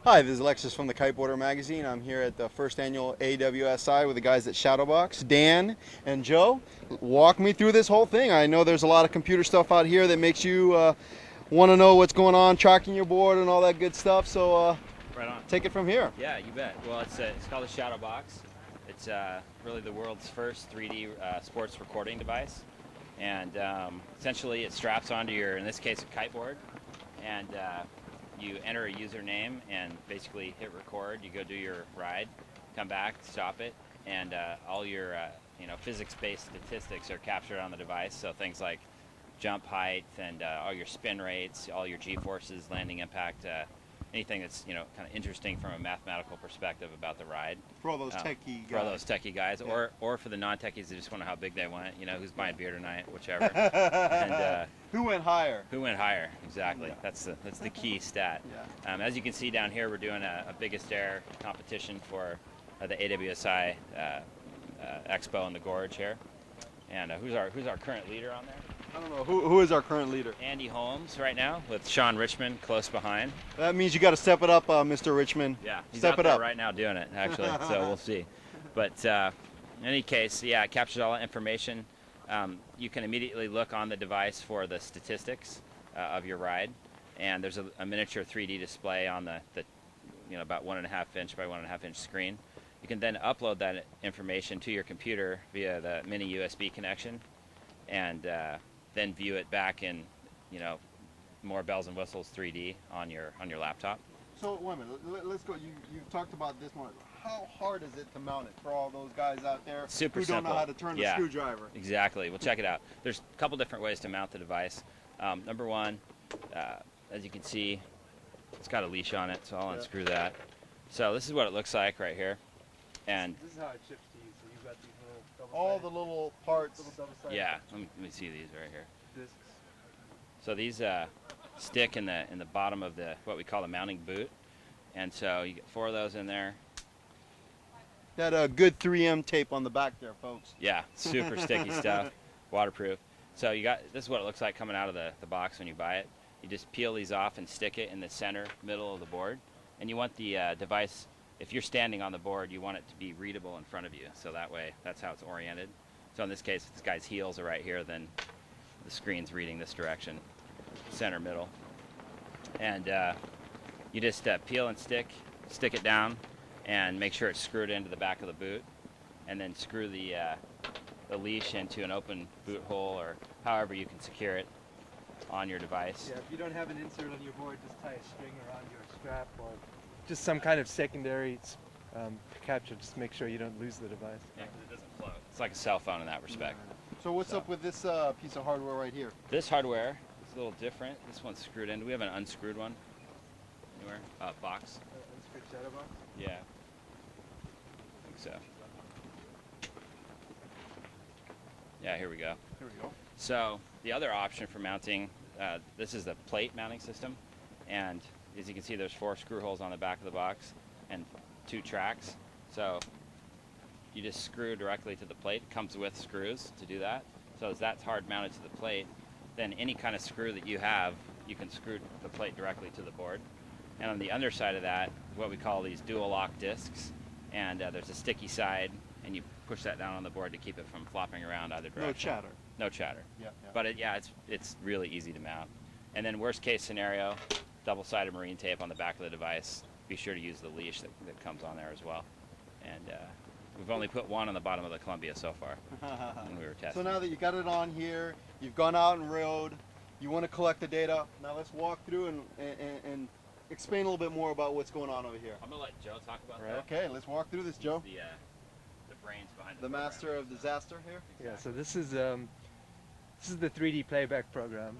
Hi, this is Alexis from the Kiteboarder Magazine. I'm here at the first annual AWSI with the guys at Shadowbox, Dan and Joe. Walk me through this whole thing. I know there's a lot of computer stuff out here that makes you want to know what's going on, tracking your board and all that good stuff. So Right on. take it from here. Yeah, you bet. Well, it's called a Shadowbox. It's really the world's first 3D sports recording device, and essentially it straps onto your, in this case, a kiteboard, and you enter a username and basically hit record. You go do your ride, come back, stop it, and all your physics-based statistics are captured on the device. So things like jump height and all your spin rates, all your g-forces, landing impact, anything that's kind of interesting from a mathematical perspective about the ride. For all those techie guys. For all those techie guys, yeah. or for the non-techies that just want to know how big they want it. Who's buying beer tonight, whichever. And who went higher? who went higher? Exactly. Yeah. That's the key stat. Yeah. As you can see down here, we're doing a biggest air competition for the AWSI Expo in the Gorge here. And who's our current leader on there? I don't know. Who is our current leader? Andy Holmes right now, with Sean Richmond close behind. That means you got to step it up, Mr. Richmond. Yeah, he's step out it there up right now doing it, actually. So we'll see. But in any case, yeah, it captures all that information. You can immediately look on the device for the statistics of your ride, and there's a miniature 3D display on the about 1.5 inch by 1.5 inch screen. You can then upload that information to your computer via the mini USB connection, and then view it back in, more bells and whistles 3D on your laptop. So wait a minute, let's go. You've talked about this one. How hard is it to mount it for all those guys out there Super who don't simple. know how to turn the screwdriver? Exactly. Well, check it out. There's a couple different ways to mount the device. Number one, as you can see, it's got a leash on it, so I'll unscrew that. So this is what it looks like right here. And this is how it ships to you. So you've got these little double-sided, all the little parts. double-sided yeah, let me see these right here. discs. So these stick in the bottom of what we call the mounting boot, and so you get 4 of those in there. That good 3M tape on the back there, folks. Yeah, super sticky stuff, waterproof. So this is what it looks like coming out of the box when you buy it. You just peel these off and stick it in the center middle of the board, and you want the device, if you're standing on the board, you want it to be readable in front of you, so that way that's how it's oriented. So in this case, if this guy's heels are right here, then the screen's reading this direction, center middle. And you just peel and stick it down, and make sure it's screwed into the back of the boot, and then screw the leash into an open boot hole, or however you can secure it on your device. Yeah, if you don't have an insert on your board, just tie a string around your strap or just some kind of secondary capture. Just make sure you don't lose the device. Yeah, 'cause it doesn't float. It's like a cell phone in that respect. So what's up with this piece of hardware right here? This hardware is a little different. This one's screwed in. Do we have an unscrewed one anywhere? Box? Unscrewed shadow box? Yeah. I think so. Yeah, here we go. Here we go. So the other option for mounting, this is the plate mounting system, and as you can see, there's 4 screw holes on the back of the box and 2 tracks. So you just screw directly to the plate. It comes with screws to do that. So as that's hard mounted to the plate, then any kind of screw that you have, you can screw the plate directly to the board. And on the underside of that, what we call these dual lock discs, and there's a sticky side, and you push that down on the board to keep it from flopping around either direction. No chatter. No chatter. Yeah. But it's really easy to mount. And then worst case scenario, double-sided marine tape on the back of the device. Be sure to use the leash that comes on there as well. And we've only put 1 on the bottom of the Columbia so far when we were testing. So now that you got it on here, you've gone out and rode, you want to collect the data. Now let's walk through and explain a little bit more about what's going on over here. I'm going to let Joe talk about Right. that. Okay, let's walk through this, Joe. The brains behind The master of disaster here. Yeah, so this is the 3D playback program,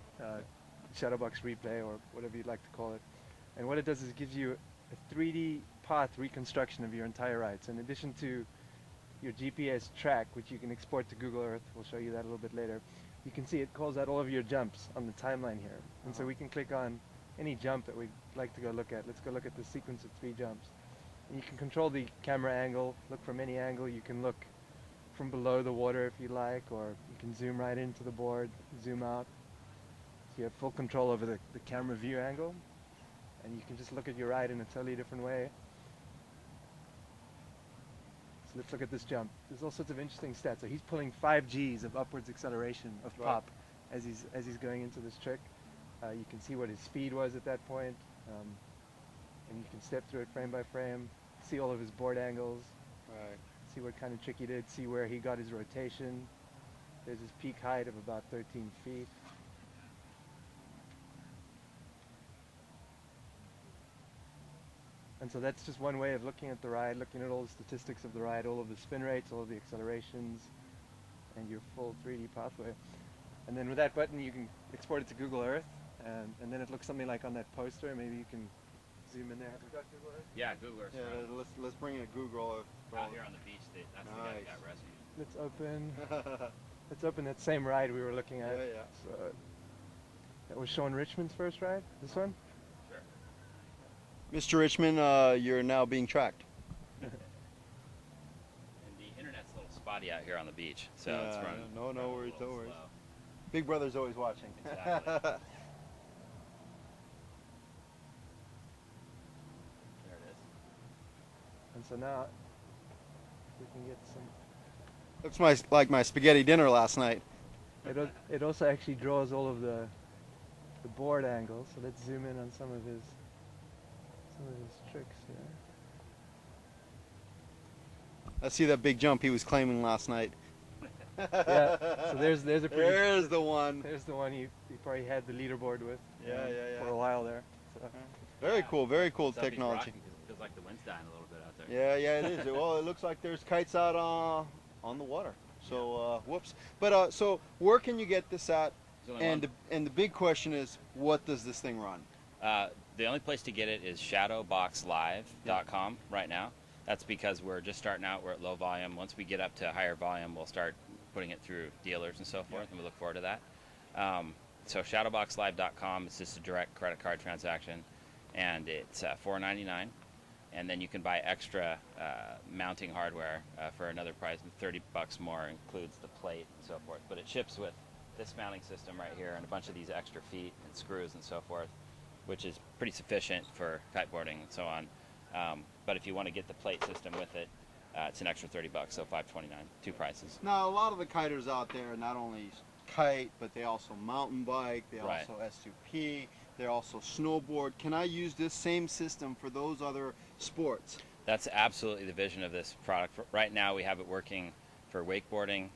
Shadowbox Replay or whatever you'd like to call it. And what it does is it gives you a 3D path reconstruction of your entire ride. So in addition to your GPS track, which you can export to Google Earth, we'll show you that a little bit later, you can see it calls out all of your jumps on the timeline here. And so we can click on any jump that we'd like to go look at. Let's go look at the sequence of 3 jumps. And you can control the camera angle, look from any angle. You can look from below the water if you like, or you can zoom right into the board, zoom out. So you have full control over the camera view angle. and you can just look at your ride in a totally different way. So let's look at this jump. There's all sorts of interesting stats. So he's pulling 5 Gs of upwards acceleration of Right. pop as he's going into this trick. You can see what his speed was at that point, and you can step through it frame by frame, see all of his board angles, Right. see what kind of trick he did, see where he got his rotation. There's his peak height of about 13 feet. And so that's just one way of looking at the ride, looking at all the statistics of the ride, all of the spin rates, all of the accelerations, and your full 3D pathway. And then with that button, you can export it to Google Earth, and then it looks something like on that poster. Maybe you can zoom in there. Have we got Google Earth? Yeah, Google Earth. Yeah, let's bring in Google Earth. Out here on the beach, that's the guy that got rescued. Let's open. Let's open that same ride we were looking at. Yeah, yeah. So that was Sean Richmond's first ride. This one. Sure. Mr. Richmond, you're now being tracked. And the internet's a little spotty out here on the beach, so it's Yeah, running. no running a worries, little no worries. slow. Big Brother's always watching. Exactly. There it is. And so now we can get some. Looks like my spaghetti dinner last night. It also actually draws all of the board angles. So let's zoom in on some of his tricks here. I see that big jump he was claiming last night. Yeah. So there's a pretty. There's the one. There's the one he probably had the leaderboard with. Yeah, yeah. For a while there. So. Very cool Somebody's technology. rocking 'cause it feels like the wind's dying a little bit out there. Yeah, it is. Well, it looks like there's kites out on the water. So, whoops. But so where can you get this at? There's only And the big question is, what does this thing run? the only place to get it is shadowboxlive.com right now. That's because we're just starting out. We're at low volume. Once we get up to higher volume, we'll start putting it through dealers and so forth, and we look forward to that. So shadowboxlive.com is just a direct credit card transaction, and it's $4.99. And then you can buy extra mounting hardware for another price, $30 more, includes the plate and so forth. But it ships with this mounting system right here and a bunch of these extra feet and screws and so forth, which is pretty sufficient for kiteboarding and so on. But if you want to get the plate system with it, it's an extra $30, so $5.29, two prices. Now, a lot of the kiters out there not only kite, but they also mountain bike, they Right. also S2P, they also snowboard. Can I use this same system for those other sports? That's absolutely the vision of this product. Right now we have it working for wakeboarding,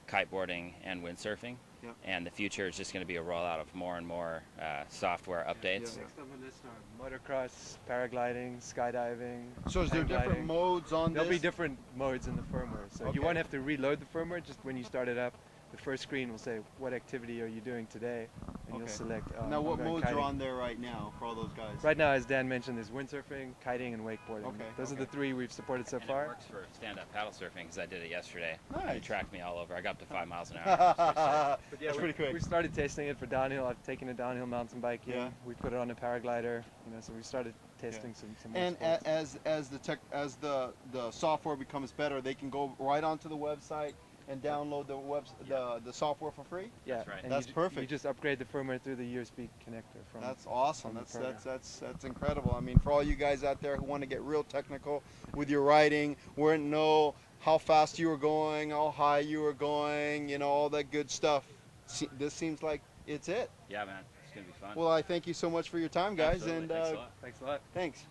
kiteboarding, and windsurfing. Yep. And the future is just going to be a rollout of more and more software updates. Yeah. Next on the list are motocross, paragliding, skydiving. So is there hang different gliding. modes on There'll this? be different modes in the firmware. So Okay. you won't have to reload the firmware. Just when you start it up, the first screen will say, what activity are you doing today? And you'll Okay. select, Now, what I'm going modes kiting. are on there right now for all those guys? Right now, as Dan mentioned, there's windsurfing, kiting, and wakeboarding. Okay, Those are okay. the three we've supported so And far. it works for stand-up paddle surfing because I did it yesterday. Nice. It tracked me all over. I got up to 5 miles an hour. But yeah, That's we, pretty quick. we started testing it for downhill. I've taken a downhill mountain biking. Yeah. We put it on a paraglider. So we started testing some more And sports. as the software becomes better, they can go right onto the website and download the software for free. Yeah, That's right. and That's you perfect. You just upgrade the firmware through the USB connector from. That's awesome. from the program. That's incredible. I mean, for all you guys out there who want to get real technical with your riding, want to know how fast you were going, how high you were going, all that good stuff. This seems like it's it. Yeah, man. It's going to be fun. Well, I thank you so much for your time, guys, Absolutely. and Thanks a lot. Thanks a lot. thanks.